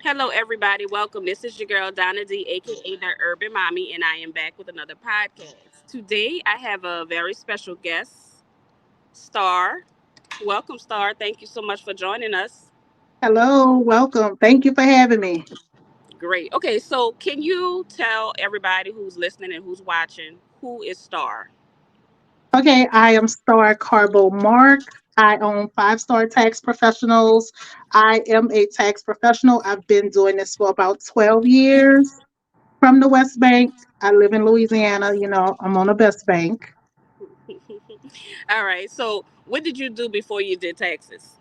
Hello, everybody. Welcome. This is your girl, Donna D, aka the Urban Mommy, and I am back with another podcast. Today, I have a very special guest, Starr. Welcome, Starr. Thank you so much for joining us. Hello, welcome. Thank you for having me. Great. Okay, so can you tell everybody who's listening and who's watching who is Starr? Okay, I am Star Carbo Mark. I own Five Star Tax Professionals. I am a tax professional. I've been doing this for about 12 years from the West Bank. I live in Louisiana. I'm on the Best Bank. All right, so what did you do before you did taxes?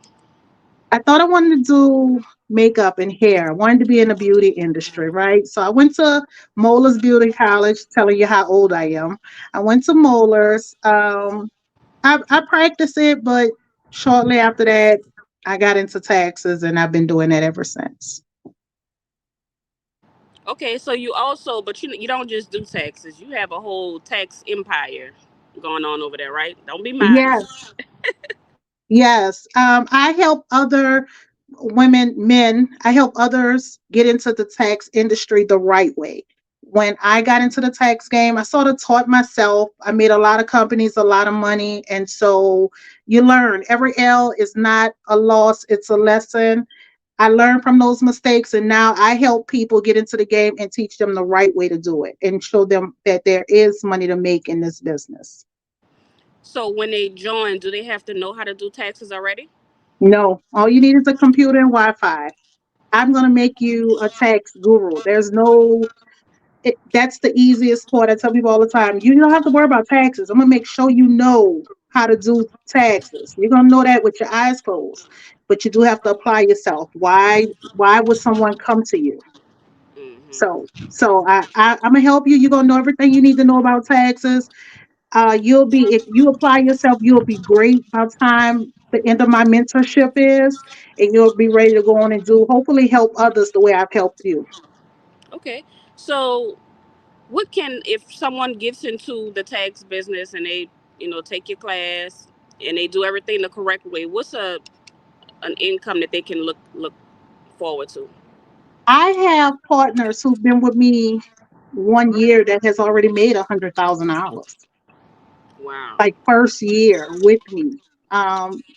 I thought I wanted to do makeup and hair. I wanted to be in the beauty industry, right? So I went to Moeller's Beauty College, telling you how old I am. I went to Moeller's. I practiced it, but shortly after that, I got into taxes and I've been doing that ever since. Okay, so you also, but you don't just do taxes. You have a whole tax empire going on over there, right? Don't be Yes, modest. yes. I help other women, men, I help others get into the tax industry the right way. When I got into the tax game, I sort of taught myself. I made a lot of companies a lot of money. And so you learn every L is not a loss, it's a lesson. I learned from those mistakes, and now I help people get into the game and teach them the right way to do it and show them that there is money to make in this business. So when they join, do they have to know how to do taxes already? No, all you need is a computer and Wi Fi. I'm going to make you a tax guru. There's no, that's the easiest part. I tell people all the time, you don't have to worry about taxes. I'm going to make sure you know how to do taxes. You're going to know that with your eyes closed, but you do have to apply yourself. Why would someone come to you? So I'm gonna help you. You're gonna know everything you need to know about taxes. You'll be if you apply yourself, you'll be great by the time the end of my mentorship is, and you'll be ready to go on and do. Hopefully, help others the way I've helped you. Okay. So what can, if someone gets into the tax business and they, take your class and they do everything the correct way, what's a an income that they can look forward to? I have partners who've been with me 1 year that has already made $100,000. Wow. Like first year with me.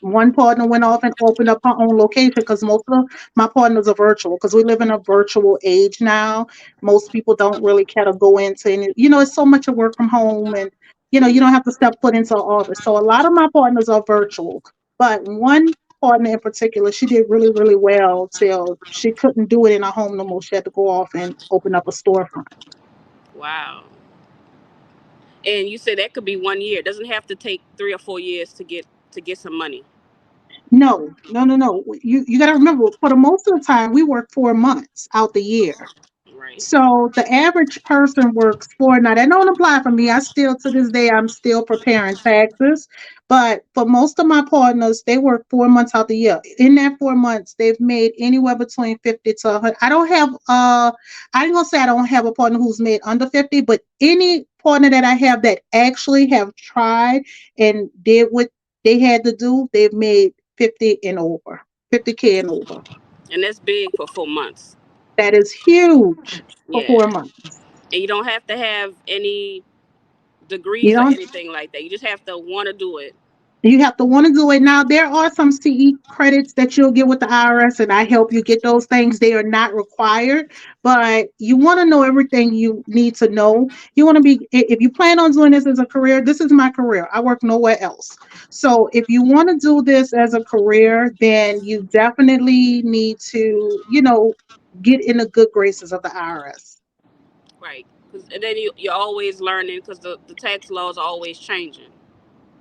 One partner went off and opened up her own location because most of my partners are virtual because we live in a virtual age now. Most people don't really care to go into any, it's so much of work from home and, you don't have to step foot into an office. So a lot of my partners are virtual, but one partner in particular, she did really, really well till she couldn't do it in her home no more. She had to go off and open up a storefront. Wow. And you said that could be 1 year. It doesn't have to take 3 or 4 years to get some money. No, no, no, no. You got to remember, for the most of the time, we work 4 months out the year. Right. So the average person works four. Now that don't apply for me. I still to this day I'm still preparing taxes, but for most of my partners, they work 4 months out the year. In that 4 months, they've made anywhere between 50 to 100. I don't have I ain't gonna say I don't have a partner who's made under 50, but any partner that I have that actually have tried and did what they had to do, they've made 50 and over, 50K and over. And that's big for 4 months. That is huge for Yeah. 4 months. And you don't have to have any You degrees or don't anything like that. You just have to want to do it. you have to want to do it. Now there are some CE credits that you'll get with the IRS, and I help you get those things. They are not required, but you want to know everything you need to know. You want to be if you plan on doing this as a career, this is my career. I work nowhere else. So if you want to do this as a career, then you definitely need to, get in the good graces of the IRS. Right. And then you're always learning because the tax laws are always changing.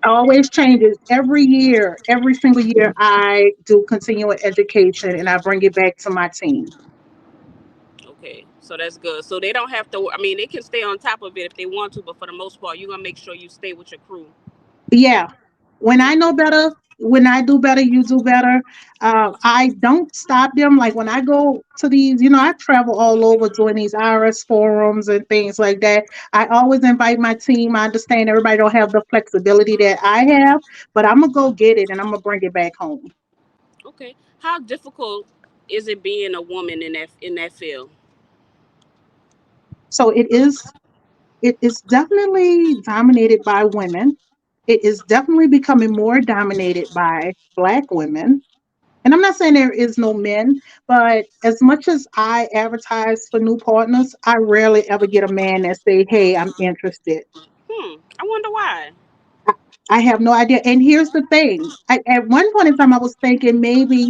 Always changes every year. Every single year, I do continuing education and I bring it back to my team. Okay. So that's good. So they don't have to, I mean, they can stay on top of it if they want to, but for the most part, you're going to make sure you stay with your crew. Yeah, when I know better, when I do better, you do better. I don't stop them. Like when I go to these, I travel all over doing these IRS forums and things like that. I always invite my team. I understand everybody don't have the flexibility that I have, but I'm gonna go get it and I'm gonna bring it back home. Okay. How difficult is it being a woman in that field? So it is definitely dominated by women. It is definitely becoming more dominated by Black women. And I'm not saying there is no men, but as much as I advertise for new partners, I rarely ever get a man that say, "Hey, I'm interested." I wonder why. I I have no idea. And here's the thing: at one point in time, I was thinking maybe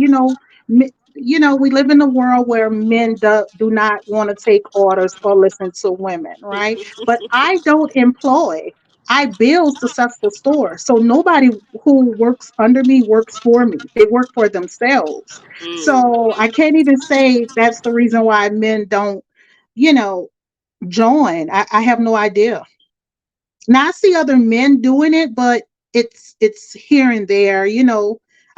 we live in a world where men do not want to take orders or listen to women, right? But I don't employ. I build successful stores. So nobody who works under me works for me. They work for themselves. Mm, So I can't even say that's the reason why men don't, you know, join. I have no idea. Now I see other men doing it, but it's here and there.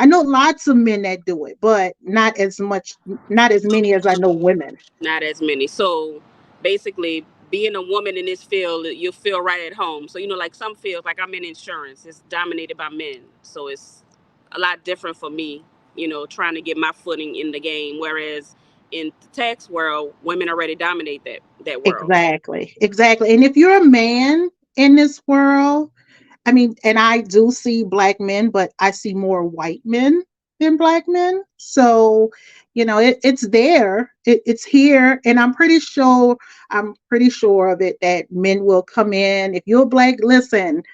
I know lots of men that do it, but not as many as I know women. not as many. So basically, being a woman in this field, you feel right at home. So like some fields, like I'm in insurance, it's dominated by men. So it's a lot different for me. Trying to get my footing in the game. Whereas in the tax world, women already dominate that world. Exactly, exactly. And if you're a man in this world, I mean, and I do see Black men, but I see more white men than Black men. So, it's there, it's here, and I'm pretty sure of it that men will come in. If you're Black, listen.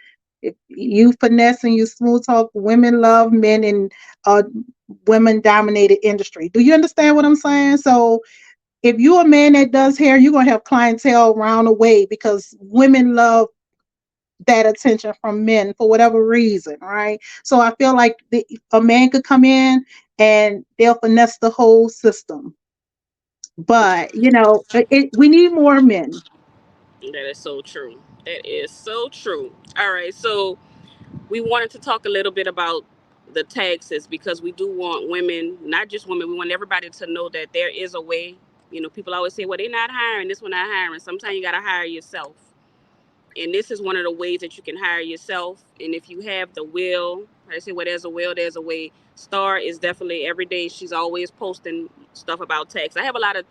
If you finesse and you smooth talk, women love men in a women dominated industry. Do you understand what I'm saying? So if you're a man that does hair, you're gonna have clientele round the way because women love that attention from men for whatever reason, right? So I feel like a man could come in and they'll finesse the whole system. But we need more men. That is so true. That is so true. All right, so we wanted to talk a little bit about the taxes because we do want women, not just women, we want everybody to know that there is a way. People always say, well, they're not hiring, this one not hiring. Sometimes you got to hire yourself. And this is one of the ways that you can hire yourself. And if you have the will, I say, well, there's a will, there's a way. Starr is definitely every day, she's always posting stuff about tax. I have a lot of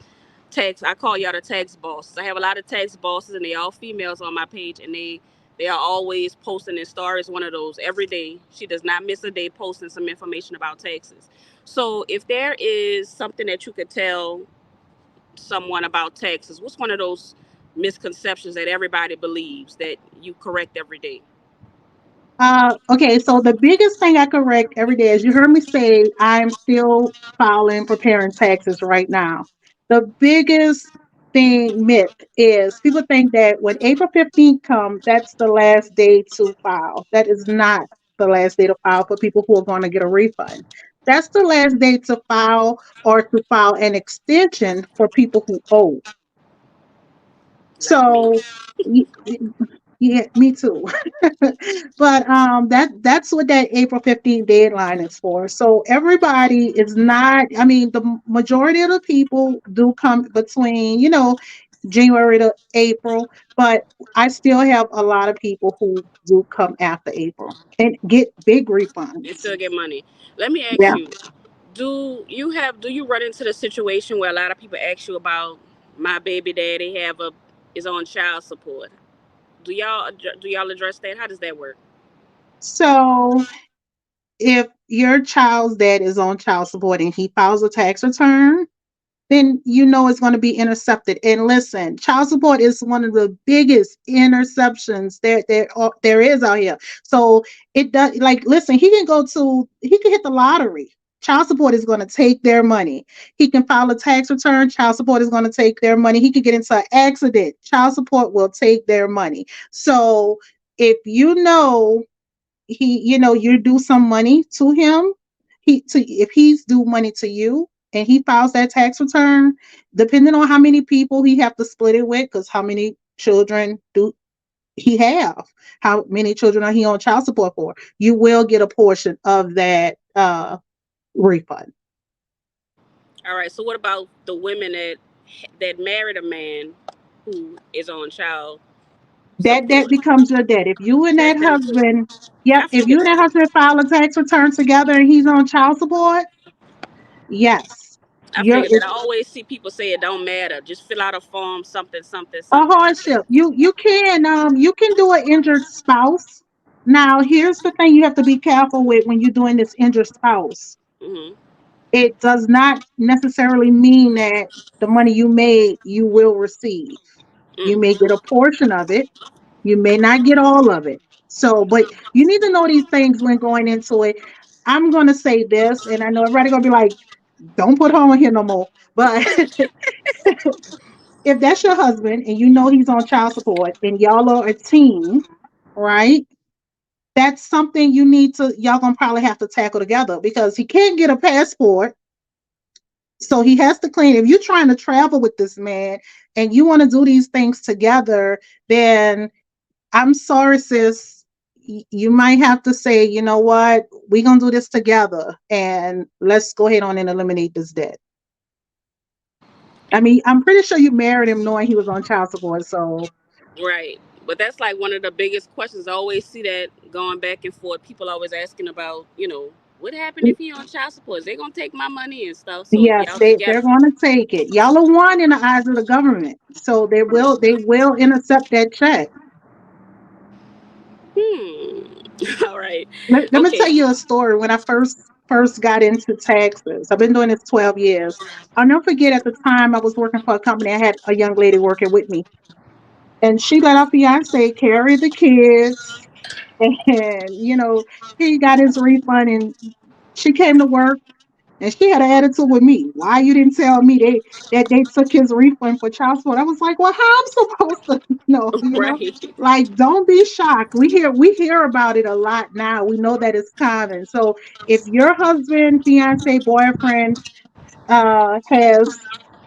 tax. I call y'all the tax bosses. I have a lot of tax bosses, and they all females on my page, and they are always posting. And Starr is one of those. Every day, she does not miss a day posting some information about taxes. So, if there is something that you could tell someone about taxes, what's one of those misconceptions that everybody believes that you correct every day? Okay, so the biggest thing I correct every day, as you heard me say, I'm still filing, preparing taxes right now. The biggest myth is people think that when April 15th comes, that's the last day to file. That is not the last day to file for people who are going to get a refund. That's the last day to file or to file an extension for people who owe. Like me. So, yeah, me too. But that's what that April 15th deadline is for. So everybody is not, I mean, the majority of the people do come between, January to April, but I still have a lot of people who do come after April and get big You refunds. still get money. Let me ask Yeah. you, do you run into the situation where a lot of people ask you about my baby daddy is on child support? Do y'all address that? How does that work? So if your child's dad is on child support and he files a tax return, then it's going to be intercepted. And listen, child support is one of the biggest interceptions there is out here. So it does, like, listen, he can hit the lottery. Child support is going to take their money. He can file a tax return. Child support is going to take their money. He could get into an accident. Child support will take their money. So if you do some money to him, if he's due money to you and he files that tax return, depending on how many people he have to split it with, because how many children do he have, how many children are he on child support for, you will get a portion of that refund. All right. So what about the women that married a man who is on child That support? debt becomes your debt. If you and That's that them too. husband, yep, I if figured you and that that. husband file a tax return together and he's on child support, yes. I You're figured that. I always see people say it don't matter. Just fill out a form, something, something, a something. hardship. You can do an injured spouse. Now, here's the thing you have to be careful with when you're doing this injured spouse. Mhm. It does not necessarily mean that the money you made you will receive. You Mm. may get a portion of it. You may not get all of it. So, but you need to know these things when going into it. I'm going to say this, and I know everybody going to be like, don't put her on here no more. But if that's your husband and you know he's on child support and y'all are a team, right? That's something y'all gonna probably have to tackle together because he can't get a passport. So he has to clean. If you're trying to travel with this man and you want to do these things together, then I'm sorry, sis. You might have to say, you know what, we're gonna do this together and let's go ahead on and eliminate this debt. I mean, I'm pretty sure you married him knowing he was on child support. So Right. But that's like one of the biggest questions. I always see that going back and forth. People always asking about, what happened if he on child support? Is they gonna take my money and stuff? So if yes, y'all they're together, going to take it. Y'all are one in the eyes of the government, so they will intercept that check. hmm. All right. Let me tell Okay. you a story. When I first got into taxes, I've been doing this 12 years. I'll never forget at the time I was working for a company. I had a young lady working with me, and she let our fiance carry the kids, and he got his refund, and she came to work. And she had an attitude with me. Why you didn't tell me that they took his refund for child support? I was like, well, how I'm supposed to know? Right. Like, don't be shocked. We hear about it a lot now. We know that it's common. So if your husband, fiance, boyfriend has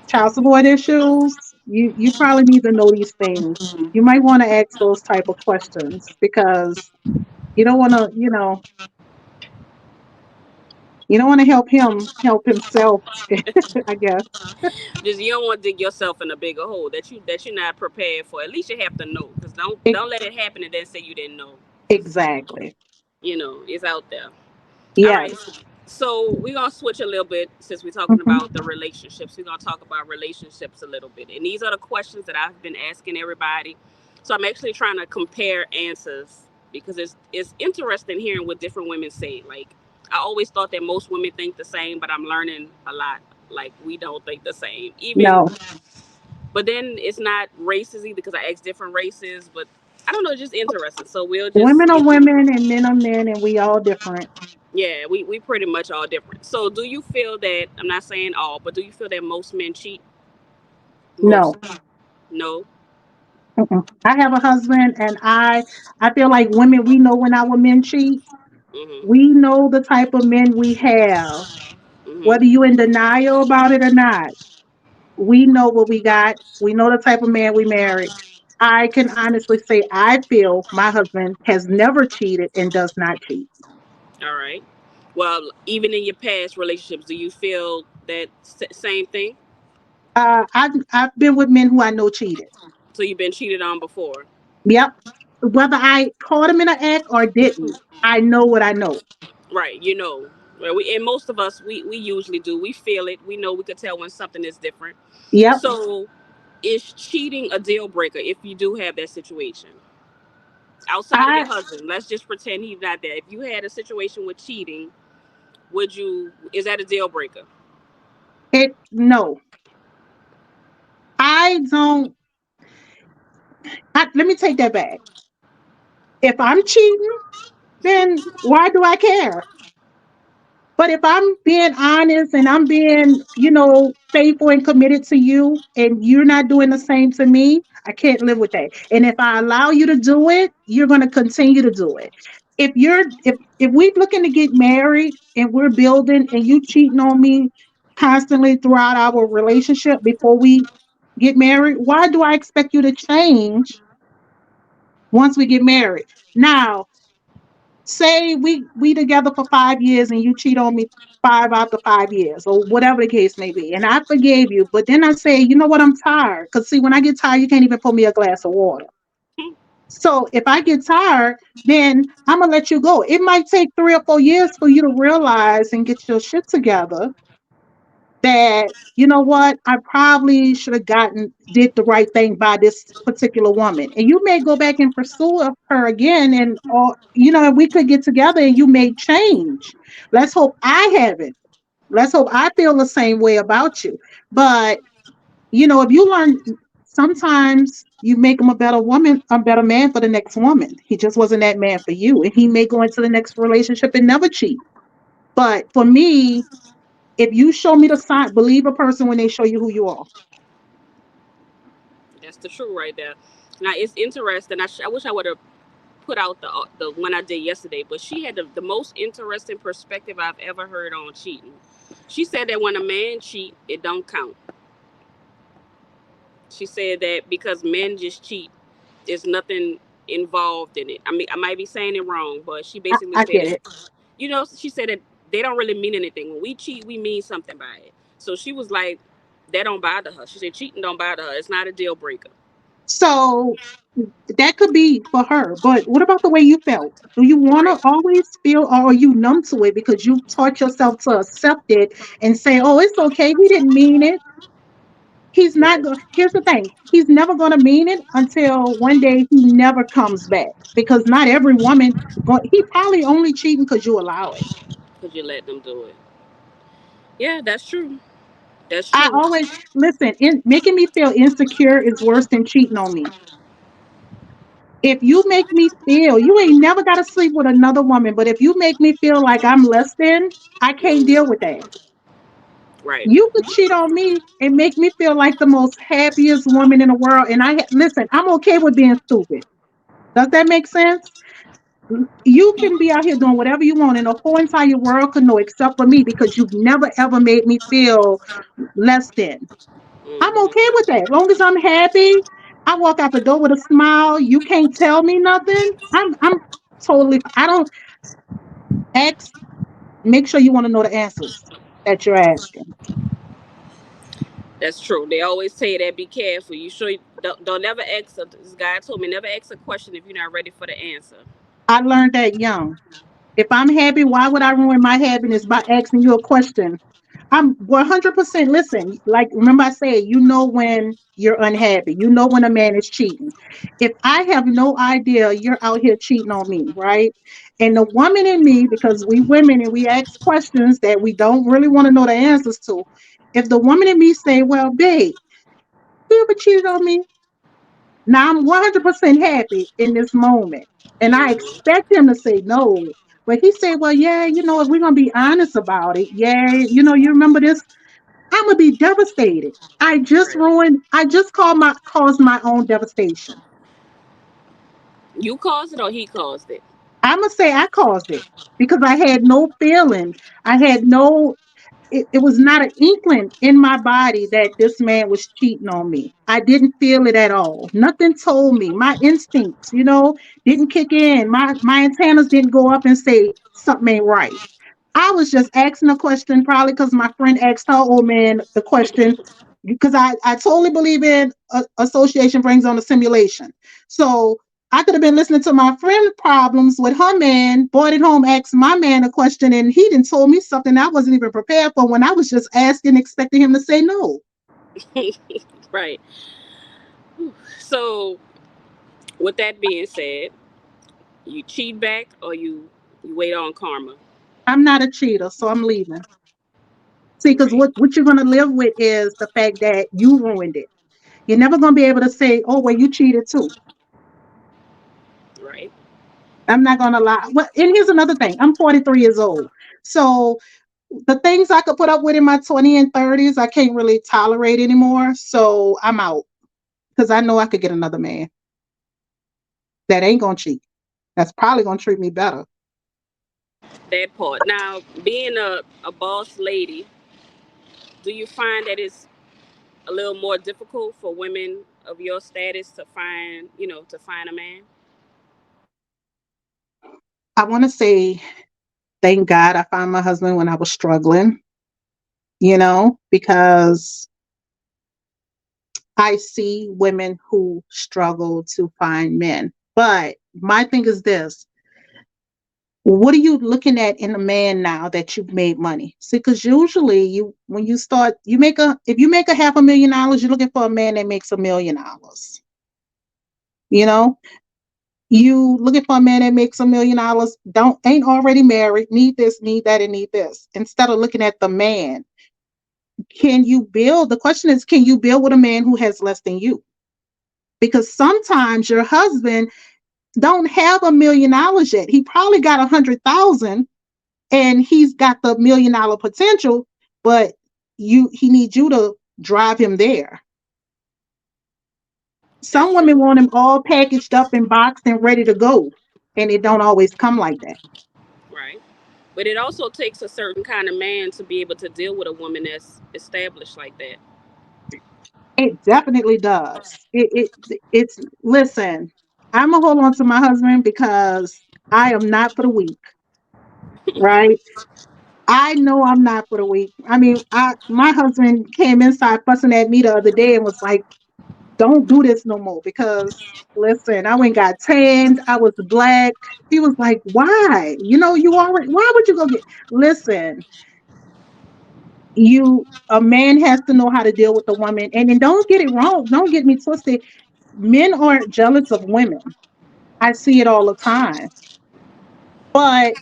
child support issues, you probably need to know these things. You might want to ask those type of questions because you don't want to, help him help himself. I guess. Just you don't want to dig yourself in a bigger hole that you're not prepared for. At least you have to know, because don't let it happen and then say you didn't know, because Exactly. it's out there. All right. Yes. So we're gonna switch a little bit since we're talking about Mhm. the relationships. We're gonna talk about relationships a little bit, and these are the questions that I've been asking everybody. So I'm actually trying to compare answers because it's interesting hearing what different women say. Like, I always thought that most women think the same, but I'm learning a lot. Like, we don't think the same. Even, No, but then it's not races either because I asked different races. But I don't know, it's just interesting. So we'll just women are get to women and men are men, and we all different. Yeah, we pretty much all different. So do you feel that, I'm not saying all, but do you feel that most men cheat? Most? No. No. Mm-mm. I have a husband, and I feel like women. We know when our men cheat. Mhm. We know the type of men we have, Mhm. whether you in denial about it or not. We know what we got. We know the type of man we married. I can honestly say I feel my husband has never cheated and does not cheat. All right. Well, even in your past relationships, do you feel that same thing? I've been with men who I know cheated. So you've been cheated on before? Yep. Whether I caught him in an act or didn't, I know what I know. Right. Well, and most of us, we usually do. We feel it. We know, we could tell when something is different. Yep. So is cheating a deal breaker if you do have that situation? Outside of I your husband, let's just pretend he's not there. If you had a situation with cheating, is that a deal breaker? it no. I don't let me take that back. If I'm cheating, then why do I care? But if I'm being honest and I'm being, faithful and committed to you and you're not doing the same to me, I can't live with that. And if I allow you to do it, you're going to continue to do it. If we're looking to get married and we're building and you cheating on me constantly throughout our relationship before we get married, why do I expect you to change once we get married? Now, say we together for 5 years and you cheat on me 5 out the 5 years or whatever the case may be, and I forgave you, but then I say, you know what, I'm tired, because see, when I get tired you can't even pour me a glass of water. So if I get tired, then I'm gonna let you go. It might take 3 or 4 years for you to realize and get your shit together, that, you know what, I probably should have did the right thing by this particular woman. And you may go back and pursue her again, and or and we could get together and you may change. Let's hope I haven't. Let's hope I feel the same way about you. But if you learn, sometimes you make him a better woman, a better man for the next woman. He just wasn't that man for you. And he may go into the next relationship and never cheat. But for me, if you show me the sign, believe a person when they show you who you are. That's the truth right there. Now it's interesting. I wish I would have put out the one I did yesterday, but she had the most interesting perspective I've ever heard on cheating. She said that when a man cheat, it don't count. She said that because men just cheat, there's nothing involved in it. I mean, I might be saying it wrong, but she basically I said get that, it. she said that they don't really mean anything. When we cheat, we mean something by it. So she was like, that don't bother her. She said cheating don't bother her. It's not a deal breaker. So that could be for her. But what about the way you felt? Do you want Right. to always feel, or are you numb to it because you taught yourself to accept it and say, oh, it's okay. He didn't mean it. He's not Right. going. Here's the thing. He's never going to mean it until one day he never comes back, because not every woman he probably only cheating because you allow it. Because you let them do it. Yeah, that's true. That's I true. always listen. Making me feel insecure is worse than cheating on me. If you make me feel, you ain't never got to sleep with another woman, but if you make me feel like I'm less than, I can't deal with that. Right. You could cheat on me and make me feel like the most happiest woman in the world, and listen. I'm okay with being stupid. Does that make sense? You can be out here doing whatever you want, and the whole entire world could know except for me, because you've never ever made me feel less than. I'm okay Hmm. with that. As long as I'm happy, I walk out the door with a smile. You can't tell me nothing. I'm totally. I don't ask. Make sure you want to know the answers that you're asking. That's true. They always say that be careful. You sure you don't never ask. This guy told me never ask a question if you're not ready for the answer. I learned that young. If I'm happy, why would I ruin my happiness by asking you a question? I'm 100%. Listen, like, remember I said, when you're unhappy, when a man is cheating. If I have no idea you're out here cheating on me, right? And the woman in me, because we women and we ask questions that we don't really want to know the answers to. If the woman in me say, well, babe, you ever cheated on me? Now I'm 100% happy in this moment. And I Hmm. expect him to say no. But he said, well, yeah, if we're going to be honest about it, yeah, you remember this? I'm going to be devastated. Right. I just caused my own devastation. You caused it or he caused it. I'm going to say I caused it because I had no feeling. I had no it was not an inkling in my body that this man was cheating on me. I didn't feel it at all. Nothing told me. My instincts, didn't kick in. My antennas didn't go up and say something ain't right. I was just asking a question, probably because my friend asked her old man the question, because I totally believe in association brings on a simulation. So I could have been listening to my friend problems with her man, brought it home, asked my man a question, and he didn't told me something I wasn't even prepared for when I was just asking, expecting him to say no. Right. So, with that being said, you cheat back or you wait on karma. I'm not a cheater, so I'm leaving. See, because Right. what you're going to live with is the fact that you ruined it. You're never going to be able to say, oh, well, you cheated too. Right. I'm not going to lie. Well, and here's another thing. I'm 43 years old. So the things I could put up with in my 20s and 30s, I can't really tolerate anymore. So I'm out, because I know I could get another man that ain't going to cheat. That's probably going to treat me better. That part. Now, being a boss lady, do you find that it's a little more difficult for women of your status to find, to find a man? I want to say, thank God I found my husband when I was struggling, because I see women who struggle to find men. But my thing is this: What are you looking at in a man now that you've made money? See, because usually when you start, if you make a $500,000, you're looking for a man that makes $1 million. You know, you looking for a man that makes $1 million, don't ain't already married, need this, need that, and need this. Instead of looking at the man, can you build? The question is, can you build with a man who has less than you? Because sometimes your husband don't have $1 million yet. He probably got 100,000 and he's got the $1 million potential, but he needs you to drive him there. That's Some women true. want him all packaged up and boxed and ready to go, and it don't always come like that. Right. But it also takes a certain kind of man to be able to deal with a woman that's established like that. It definitely does. It's listen. I'm gonna hold on to my husband because I am not for the weak, right? I know I'm not for the weak. I mean, I my husband came inside fussing at me the other day and was like, "Don't do this no more." Because listen, I went got tanned. I was black. He was like, "Why? You already. Why would you go get?" Listen, a man has to know how to deal with a woman, and then don't get it wrong. Don't get me twisted. Men aren't jealous of women. I see it all the time. But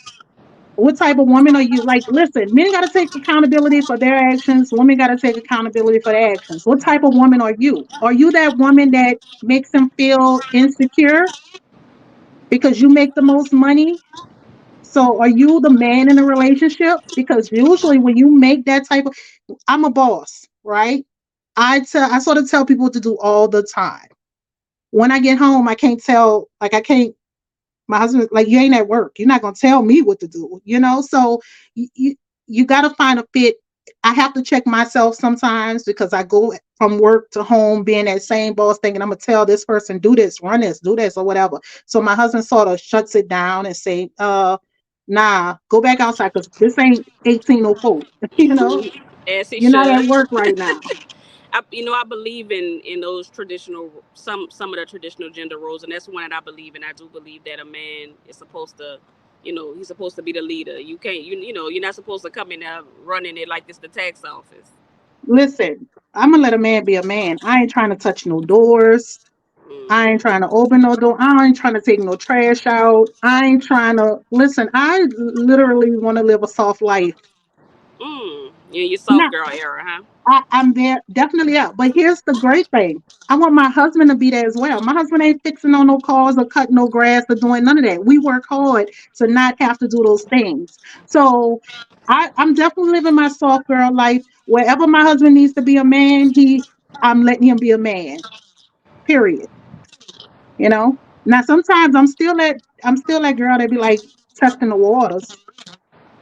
what type of woman are you? Like, listen, men got to take accountability for their actions. Women got to take accountability for their actions. What type of woman are you? Are you that woman that makes him feel insecure because you make the most money? So are you the man in a relationship? Because usually when you make that type of, I'm a boss, right? I sort of tell people what to do all the time. When I get home, I can't tell, like I can't my husband like, you ain't at work, you're not going to tell me what to do. So you got to find a fit. I have to check myself sometimes because I go from work to home being that same boss thinking I'm going to tell this person do this, run this, do this, or whatever. So my husband sort of shuts it down and say, nah, go back outside because this ain't 1804. As he You're not should. at work right now. I believe in those traditional some of the traditional gender roles, and that's one that I believe in. I do believe that a man is supposed to, he's supposed to be the leader. You can't, you're not supposed to come in there running it like it's the tax office. Listen, I'm gonna let a man be a man. I ain't trying to touch no doors. I ain't Mm-hmm. trying to open no door. I ain't trying to take no trash out. I ain't trying to listen. I literally want to live a soft life. Yeah, your soft Now, girl era, huh? I'm there, definitely out. But here's the great thing. I want my husband to be there as well. My husband ain't fixing on no cars or cutting no grass or doing none of that. We work hard to not have to do those things. So I'm definitely living my soft girl life. Wherever my husband needs to be a man, I'm letting him be a man. Period. You know. Now sometimes I'm still that girl that be like testing the waters,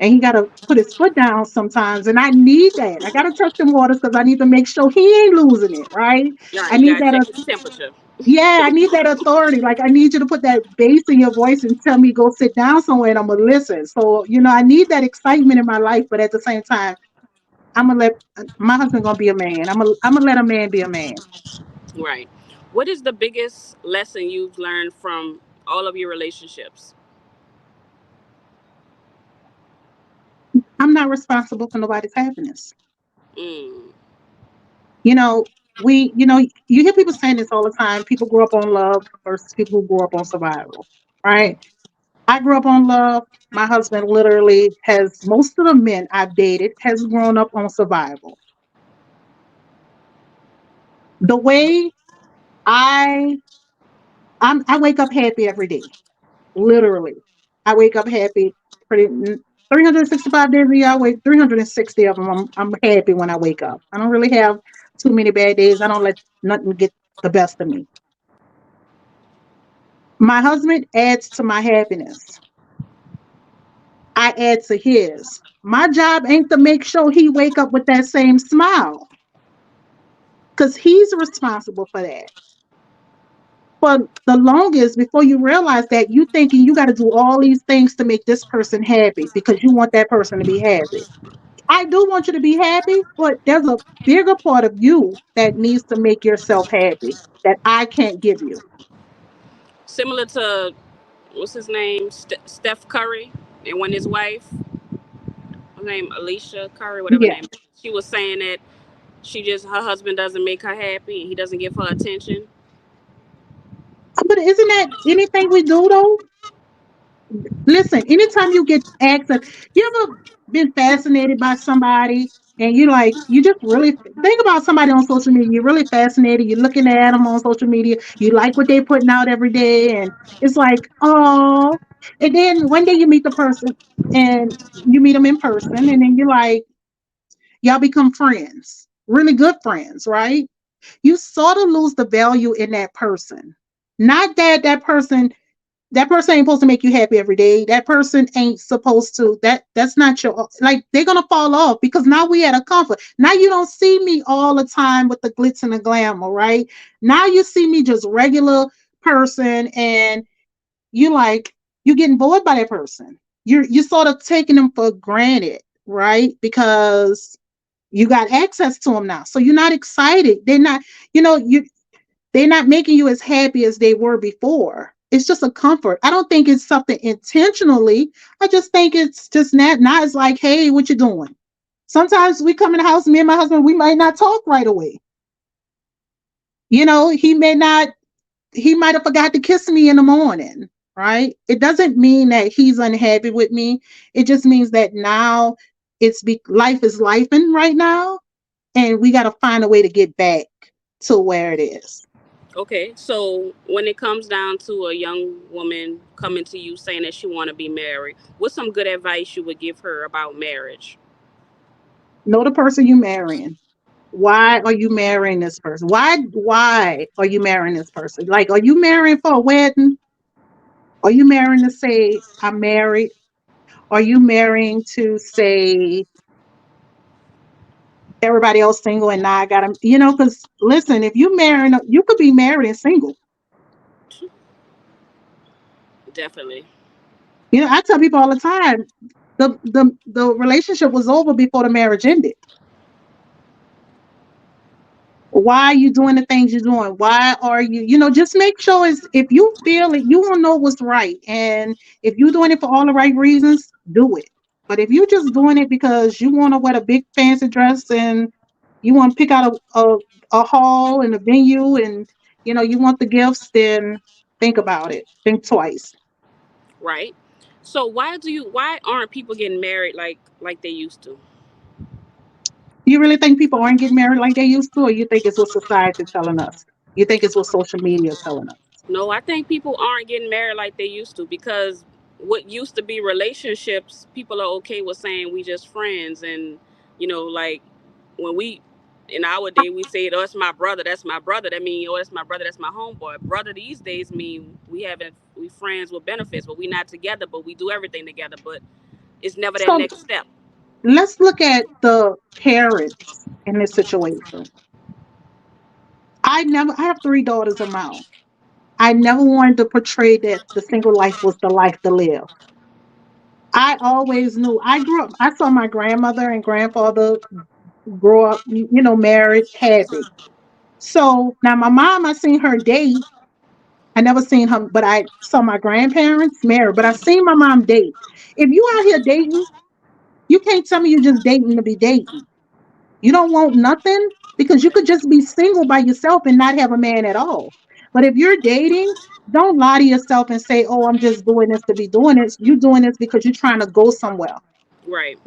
and he got to put his foot down sometimes, and I need that. I got to test them waters because I need to make sure he ain't losing it, right? Yeah, I you need gotta that. check his temperature. Yeah, I need that authority. Like I need you to put that bass in your voice and tell me go sit down somewhere, and I'm gonna listen. So I need that excitement in my life, but at the same time, I'm gonna let my husband gonna be a man. I'm gonna let a man be a man. Right. What is the biggest lesson you've learned from all of your relationships? I'm not responsible for nobody's happiness. Mm. You know, you hear people saying this all the time. People grow up on love versus people who grow up on survival, right? I grew up on love. My husband literally most of the men I've dated has grown up on survival. The way I I wake up happy every day. Literally. I wake up happy pretty 365 days a year. I wake 360 of them. I'm happy when I wake up. I don't really have too many bad days. I don't let nothing get the best of me. My husband adds to my happiness. I add to his. My job ain't to make sure he wake up with that same smile because he's responsible for that. For the longest, before you realize that, you thinking you got to do all these things to make this person happy because you want that person to be happy. I do want you to be happy, but there's a bigger part of you that needs to make yourself happy that I can't give you. Similar to what's his name, Steph Curry. And when his wife, her name Alicia Curry, whatever her Yeah. name is, she was saying that her husband doesn't make her happy and he doesn't give her attention. But isn't that anything we do though? Listen, anytime you get access, you ever been fascinated by somebody and you like, you just really think about somebody on social media, you're really fascinated, you're looking at them on social media, you like what they're putting out every day, and it's like, oh, and then one day you meet the person and you meet them in person, and then you're like, y'all become friends, really good friends, right? You sort of lose the value in that person. Not that that person ain't supposed to make you happy every day. That person ain't supposed to. That's not your, like, they're gonna fall off because now we at a comfort. Now you don't see me all the time with the glitz and the glamour, right? Now you see me just regular person, and you like, you getting bored by that person. You're sort of taking them for granted, right? Because you got access to them now, so you're not excited. They're not, you they're not making you as happy as they were before. It's just a comfort. I don't think it's something intentionally. I just think it's just not it's like, hey, what you doing? Sometimes we come in the house, me and my husband, we might not talk right away. He might have forgot to kiss me in the morning, right? It doesn't mean that he's unhappy with me. It just means that now life is lifing right now, and we got to find a way to get back to where it is. Okay, so when it comes down to a young woman coming to you saying that she want to be married, what's some good advice you would give her about marriage? Know the person you marrying. Why are you marrying this person? Why are you marrying this person? Like, are you marrying for a wedding? Are you marrying to say I'm married? Are you marrying to say everybody else single and now I got to, because listen, if you marrying, you could be married and single. Definitely. I tell people all the time, the relationship was over before the marriage ended. Why are you doing the things you're doing? Why are you, just make sure it's, if you feel it, you will know what's right. And if you're doing it for all the right reasons, do it. But if you're just doing it because you want to wear a big fancy dress and you want to pick out a hall and a venue, and you want the gifts, then think about it. Think twice. Right. So why aren't people getting married like they used to? You really think people aren't getting married like they used to, or you think it's what society telling us? You think it's what social media telling us? No, I think people aren't getting married like they used to because what used to be relationships, people are okay with saying we just friends, and like when we in our day we say, oh, that's my brother, that's my brother. That mean, oh, that's my brother, that's my homeboy. Brother these days mean we friends with benefits, but we not together, but we do everything together. But it's never that So next step. let's look at the parents in this situation. I have three daughters of my own. I never wanted to portray that the single life was the life to live. I always knew. I saw my grandmother and grandfather grow up, married, happy. So now my mom, I seen her date. I never seen her, but I saw my grandparents married, but I seen my mom date. If you out here dating, you can't tell me you just dating to be dating. You don't want nothing, because you could just be single by yourself and not have a man at all. But if you're dating, don't lie to yourself and say, oh, I'm just doing this to be doing it. You're doing this because you're trying to go somewhere. Right.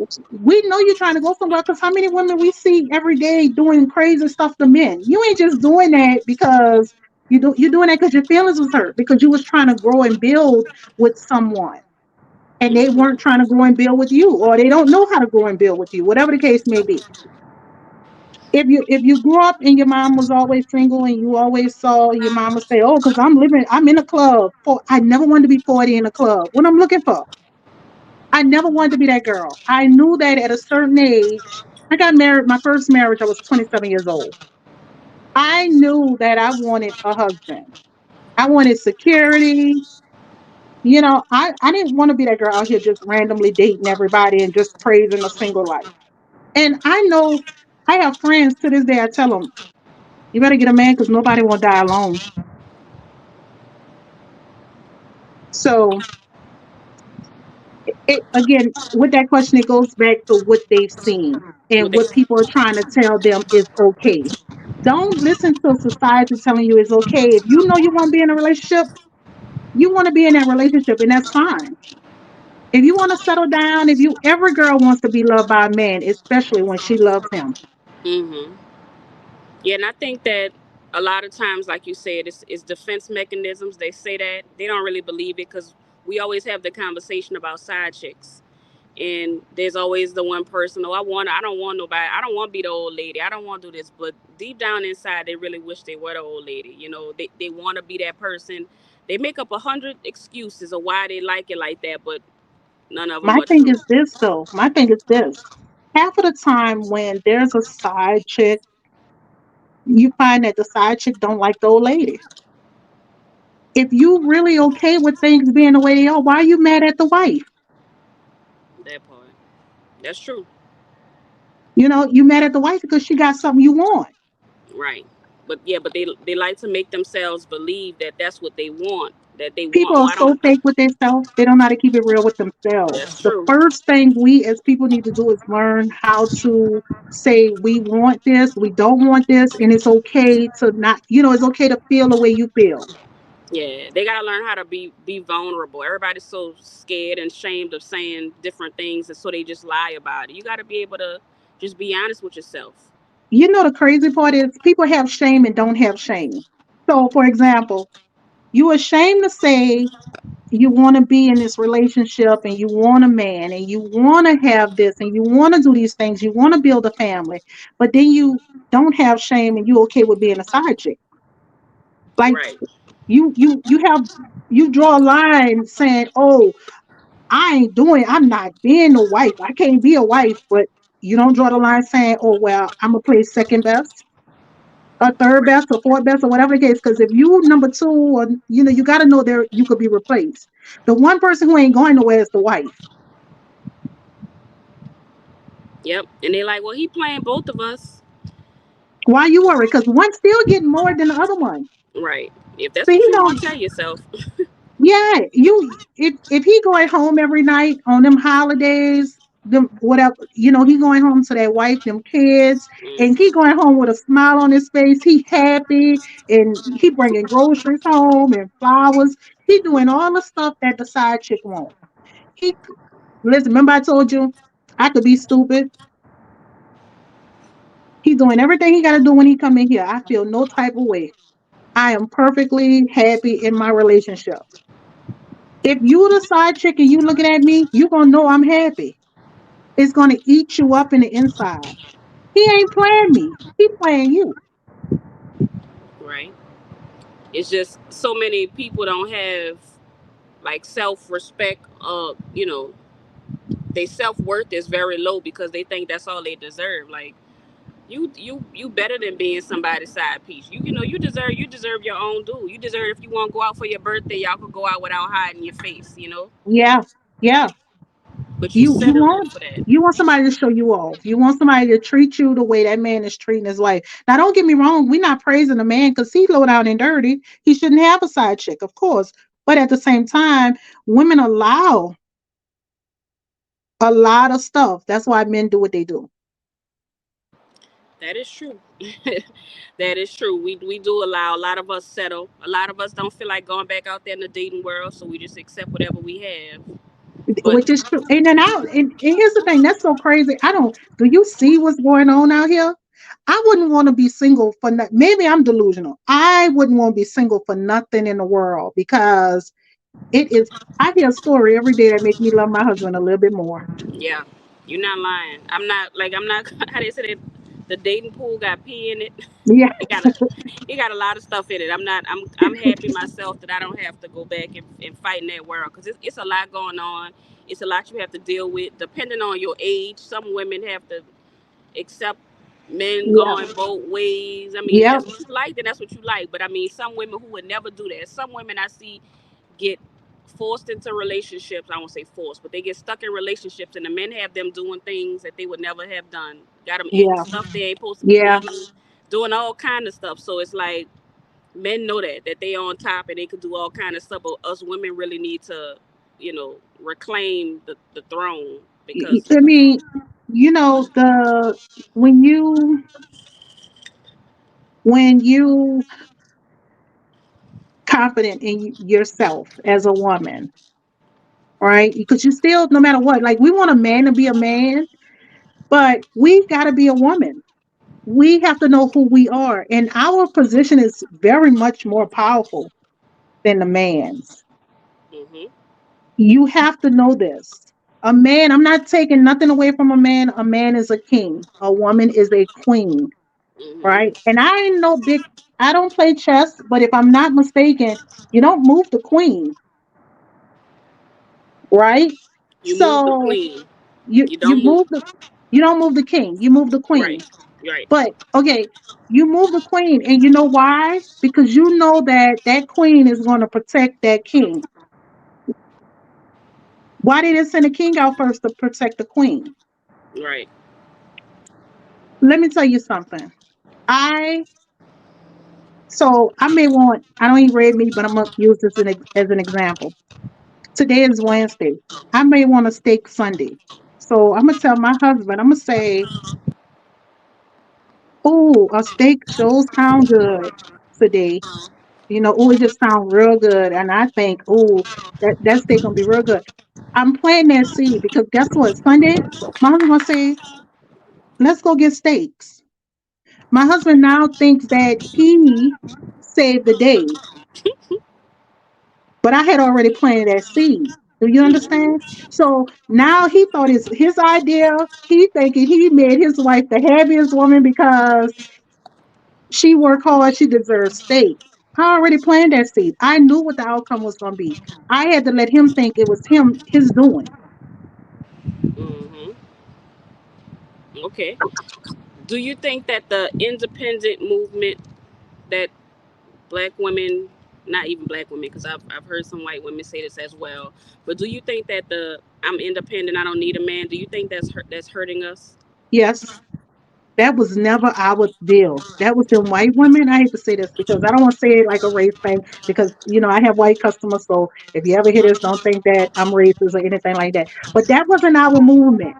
We know you're trying to go somewhere, because how many women we see every day doing crazy stuff to men? You ain't just doing that because you're doing that because your feelings was hurt, because you was trying to grow and build with someone, and they Hmm. weren't trying to grow and build with you, or they don't know how to grow and build with you, whatever the case may be. If you grew up and your mom was always single and you always saw your mama say, oh, because I'm in a club. I never wanted to be 40 in a club. What I'm looking for. I never wanted to be that girl. I knew that at a certain age. I got married. My first marriage, I was 27 years old. I knew that I wanted a husband. I wanted security. I didn't want to be that girl out here just randomly dating everybody and just praising a single life. And I know I have friends to this day. I tell them, you better get a man because nobody will die alone. So Again, with that question, it goes back to what they've seen What and they what people are trying to tell them is okay. Don't listen to society telling you it's okay. If you know you want to be in a relationship, you want to be in that relationship, and that's fine. If you want to settle down, if you every girl wants to be loved by a man, especially when she loves him. mm-hmm. Yeah, and I think that a lot of times, like you said, it's defense mechanisms. They say that they don't really believe it because we always have the conversation about side chicks, and there's always the one person. Oh, I don't want nobody. I don't want to be the old lady. I don't want to do this. But deep down inside, they really wish they were the old lady. You know, they want to be that person. They make up 100 excuses of why they like it like that, but none of them My are thing true. is this though. My thing is this. Half of the time when there's a side chick, you find that the side chick don't like the old lady. If you really okay with things being the way they are, why are you mad at the wife? That part. That's true. You know, you mad at the wife because she got something you want. Right. But yeah, but they like to make themselves believe that that's what they want. That they want. People Oh, are I so don't. fake with themselves, they don't know how to keep it real with themselves. That's The true. first thing we as people need to do is learn how to say we want this, we don't want this, and it's okay to not, it's okay to feel the way you feel. Yeah, they gotta learn how to be vulnerable. Everybody's so scared and ashamed of saying different things, and so they just lie about it. You gotta be able to just be honest with yourself. You know, the crazy part is people have shame and don't have shame. So, for example, you ashamed to say you want to be in this relationship and you want a man and you want to have this and you want to do these things, you want to build a family, but then you don't have shame and you okay with being a side chick. Like Right. you draw a line saying, oh, I'm not being a wife. I can't be a wife, but you don't draw the line saying, oh well, I'm gonna play second best or third Right. best or fourth best or whatever the case. Because if you number two, or you got to know there you could be replaced. The one person who ain't going nowhere is the wife. Yep. And they like, well, he playing both of us. Why you worry? Because one still getting more than the other one. Right. If that's So what you want to tell yourself. yeah, if he going home every night on them holidays, them whatever, he going home to that wife, them kids, and he Mm. going home with a smile on his face. He happy, and he bringing groceries home and flowers. He doing all the stuff that the side chick wants. He Listen, remember I told you I could be stupid. He's doing everything he got to do when he come in here. I feel no type of way. I am perfectly happy in my relationship. If you the side chick and you looking at me, you gonna know I'm happy. It's gonna eat you up in the inside. He ain't playing me. He playing you. Right. It's just so many people don't have like self respect. Their self worth is very low because they think that's all they deserve. Like you better than being somebody's side piece. You deserve your own due. You deserve if you want to go out for your birthday, y'all could go out without hiding your face. Yeah, yeah. But you You you settling want for that. you want somebody to show you off. You want somebody to treat you the way that man is treating his wife. Now, don't get me wrong. We're not praising the man because he low down and dirty. He shouldn't have a side chick, of course. But at the same time, women allow a lot of stuff. That's why men do what they do. That is true. That is true. We do allow a lot of us settle. A lot of us don't feel like going back out there in the dating world, so we just accept whatever we have. But Which is true. And then and here's the thing that's so crazy. I don't Do you see what's going on out here? I wouldn't want to be single for maybe I'm delusional. I wouldn't want to be single for nothing in the world because it is I hear a story every day that make me love my husband a little bit more. yeah, you're not lying. I'm not. How they say that the dating pool got pee in it. Yeah, It got a it got a lot of stuff in it. I'm happy myself that I don't have to go back and fight in that world because it's a lot going on. It's a lot you have to deal with. Depending on your age, some women have to accept men yeah, going both ways. I mean, if yeah, that's what you like, then that's what you like. But I mean, some women who would never do that. Some women I see get forced into relationships. I won't say forced, but they get stuck in relationships, and the men have them doing things that they would never have done. Got them eating yeah, stuff they ain't supposed to be yeah. eating, doing all kind of stuff. So it's like men know that they on top and they could do all kind of stuff. But us women really need to. reclaim the throne because. I mean, the when you confident in yourself as a woman, right? Because you still, no matter what, like we want a man to be a man, but we've got to be a woman. We have to know who we are, and our position is very much more powerful than the man's. Mhm. You have to know this. A man, I'm not taking nothing away from a man. A man is a king. A woman is a queen, Mhm. right? And I ain't no big, I don't play chess, but if I'm not mistaken, you don't move the queen, right? You move the So queen. you You you don't move. move the you don't move the king, you move the Right. queen. Right. But okay, you move the queen, and you know why? Because you know that that queen is going to protect that king. Why did it send the king out first to protect the queen? Right. Let me tell you something. I I may want, I don't eat red meat, but I'm gonna use this as an example. Today is Wednesday. I may want a steak Sunday. So I'm gonna tell my husband, I'm gonna say, "Oh, a steak sure sound good today. Oh, it just sounds real good." And I think, "Oh, that steak gonna be real good." I'm planting that seed because guess what? Sunday, my husband gonna say, "Let's go get steaks." My husband now thinks that he saved the day, but I had already planted that seed. Do you Mhm. understand? So now he thought it's his idea. He thinking he made his wife the happiest woman because she worked hard. She deserves steak. I already planted that seed. I knew what the outcome was going to be. I had to let him think it was his doing. Mhm. Okay. Do you think that the independent movement that black women, not even black women, because I've heard some white women say this as well, but do you think that the I'm independent, I don't need a man, do you think that's hurting us? Yes, that was never our deal. That was them white women. I hate to say this because I don't want to say it like a race thing because I have white customers. So if you ever hear this, don't think that I'm racist or anything like that. But that wasn't our movement.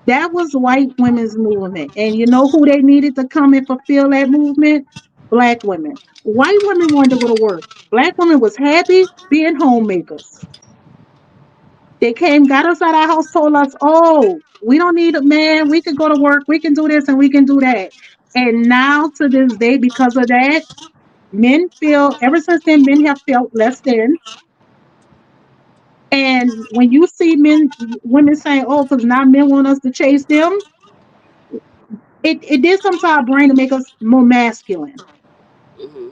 That was white women's movement. And you know who they needed to come and fulfill that movement? Black women. White women wanted to go to work. Black women was happy being homemakers. They came, got us out of our house, told us, "Oh, we don't need a man. We can go to work. We can do this and we can do that." And now to this day, because of that, men feel, ever since then, men have felt less than. And when you see women saying, "Oh, because now men want us to chase them," it did something to our brain to make us more masculine. Hmm.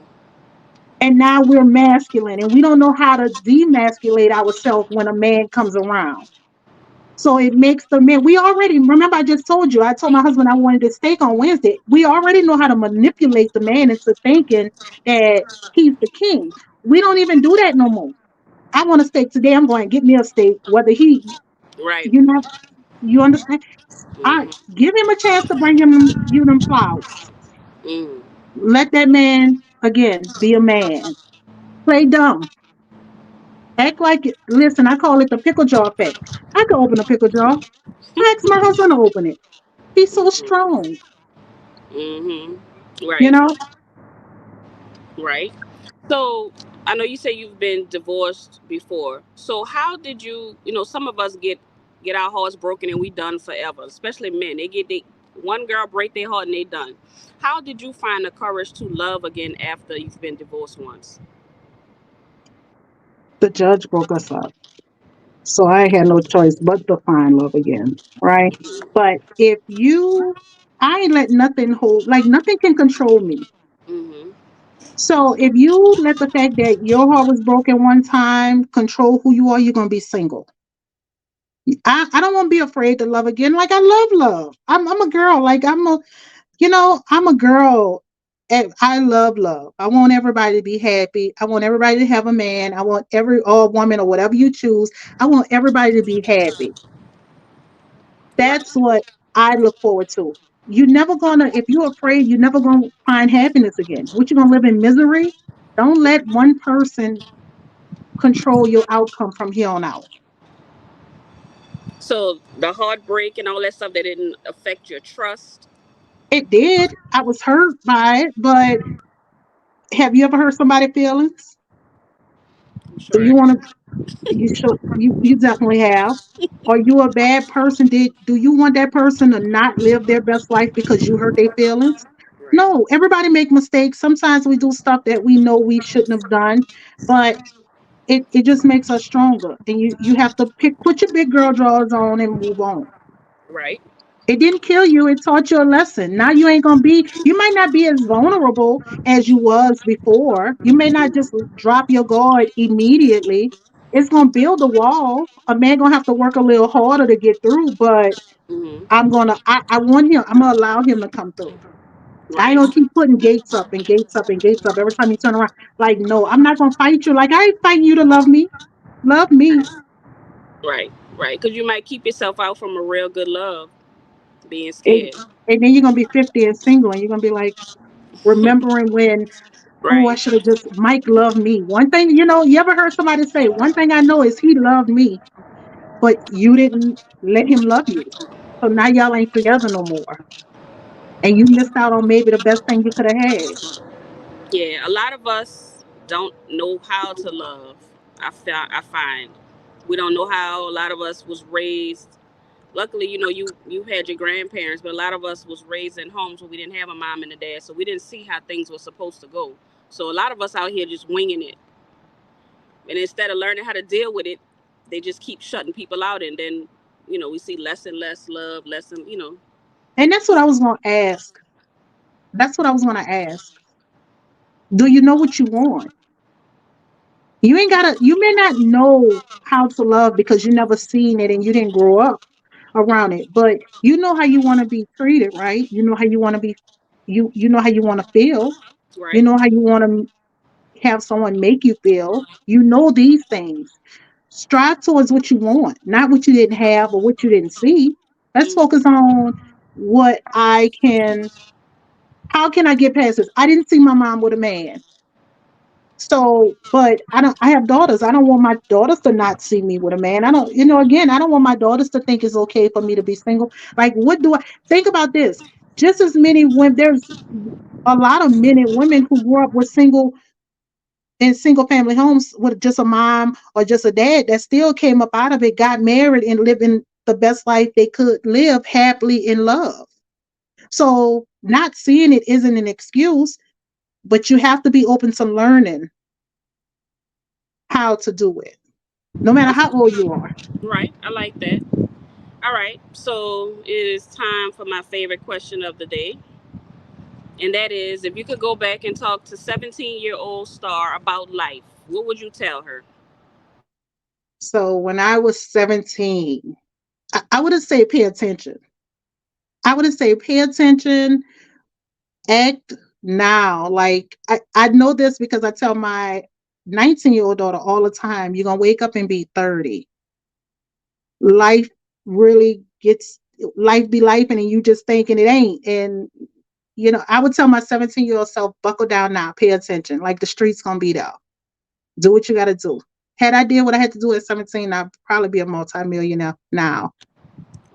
And now we're masculine and we don't know how to demasculate ourselves when a man comes around. So it makes the man, we already, remember I just told you, I told my husband I wanted a steak on Wednesday. We already know how to manipulate the man into thinking that he's the king. We don't even do that no more. I want a steak today. I'm going to get me a steak, whether Right. you know, you understand? I Hmm. give him a chance to bring them flowers. Hmm. Let that man again be a man. Play dumb. Act like it. Listen, I call it the pickle jar effect. I can open a pickle jar. I ask my husband to open it. He's so Hmm. strong, Hmm. you Right. know. Right. So I know you say you've been divorced before. So how did you? Some of us get our hearts broken and we done forever. Especially men, one girl break their heart and they done. How did you find the courage to love again after you've been divorced once? The judge broke us up, so I had no choice but to find love again, right? But if you, I ain't let nothing hold, like nothing can control me. Hmm. So if you let the fact that your heart was broken one time control who you are, you're gonna be single. I don't want to be afraid to love again. Like I love. I'm a girl. Like I'm a girl. And I love love. I want everybody to be happy. I want everybody to have a man. I want every or woman or whatever you choose. I want everybody to be happy. Right. That's what I look forward to. You're never gonna, if you're afraid, you're never gonna find happiness again. What you gonna live in misery? Don't let one person control your outcome from here on out. So the heartbreak and all that stuff that didn't affect your trust. It did. I was hurt by it, but have you ever hurt somebody's feelings? I'm Do sure you I want have. to? You should. You definitely have. Are you a bad person? Did do you want that person to not live their best life because you hurt their feelings? Right. No. Everybody make mistakes. Sometimes we do stuff that we know we shouldn't have done, but it just makes us stronger. And you have to put your big girl drawers on and move on. Right. It didn't kill you. It taught you a lesson. Now you ain't gonna be. You might not be as vulnerable as you was before. You may not just drop your guard immediately. It's gonna build a wall. A man gonna have to work a little harder to get through. But Hmm. I want him. I'm gonna allow him to come through. I ain't Right. gonna keep putting gates up and gates up and gates up every time you turn around. Like, no, I'm not gonna fight you. Like, I ain't fighting you to love me. Love me. Right. Right. Because you might keep yourself out from a real good love, being And, scared. and then you're gonna be 50 and single, and you're gonna be like remembering when, oh, I Right. should have just, Mike loved me. One thing, you ever heard somebody say, one thing I know is he loved me, but you didn't let him love you. So now y'all ain't together no more. And you missed out on maybe the best thing you could have had. Yeah. A lot of us don't know how to love. I find we don't know how. A lot of us was raised. Luckily, you had your grandparents, but a lot of us was raised in homes where we didn't have a mom and a dad, so we didn't see how things were supposed to go. So a lot of us out here just winging it, and instead of learning how to deal with it, they just keep shutting people out, and then we see less and less love, less and. And that's what I was going to ask. That's what I was going to ask. Do you know what you want? You ain't got to, you may not know how to love because you never seen it and you didn't grow up around it, but you know how you want to be treated, right? You know how you want to be, you know how you want to feel. You Right. know how you want to have someone make you feel. You know these things. Strive towards what you want, not what you didn't have or what you didn't see. Let's Mm-hmm. focus on what I can, how can I get past this? I didn't see my mom with a man. So, but I have daughters. I don't want my daughters to not see me with a man. I don't, again, I don't want my daughters to think it's okay for me to be single. Like, what do I think about this? Just as many when there's a lot of men and women who grew up with single family homes with just a mom or just a dad that still came up out of it, got married and living the best life they could live happily in love. So not seeing it isn't an excuse, but you have to be open to learning how to do it, no matter how old you are. Right. I like that. All right. So it is time for my favorite question of the day. And that is, if you could go back and talk to 17-year-old Starr about life, what would you tell her? So when I was 17, I would have said pay attention. I would have said pay attention, act now. Like I know this because I tell my 19-year-old daughter all the time, you're gonna wake up and be 30. Life really gets life be life and you just thinking it ain't. And I would tell my 17-year-old self, buckle down now, pay attention. Like the streets gonna be there. Do what you gotta do. Had I did what I had to do at 17, I'd probably be a multimillionaire now.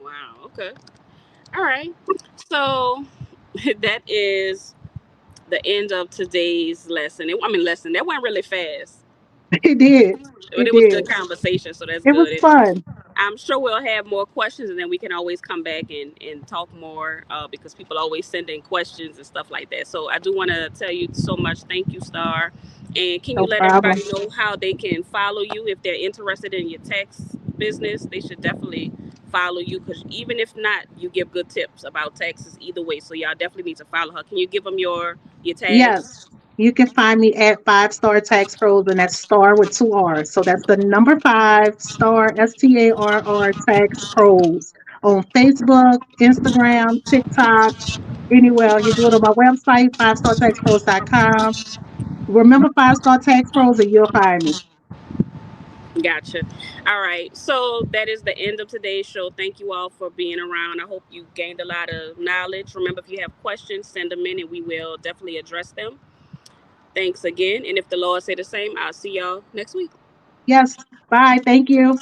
Wow. Okay. All right. So that is the end of today's lesson. Lesson. That went really fast, It did. but It it was did. good conversation, so that's It was good. fun. I'm sure we'll have more questions, and then we can always come back and talk more because people always send in questions and stuff like that. So I do want to tell you so much. Thank you, Star. And can you No let everybody problem. know how they can follow you if they're interested in your tax business? They should definitely follow you because even if not, you give good tips about taxes either way. So y'all definitely need to follow her. Can you give them your tags? Yes. You can find me at 5 Star Tax Pros, and that's star with two R's. So that's the number 5 Star STARR Tax Pros on Facebook, Instagram, TikTok, anywhere. You do it on my website, 5startaxpros.com. Remember 5 Star Tax Pros, and you'll find me. Gotcha. All right. So that is the end of today's show. Thank you all for being around. I hope you gained a lot of knowledge. Remember, if you have questions, send them in and we will definitely address them. Thanks again. And if the Lord say the same, I'll see y'all next week. Yes. Bye. Thank you.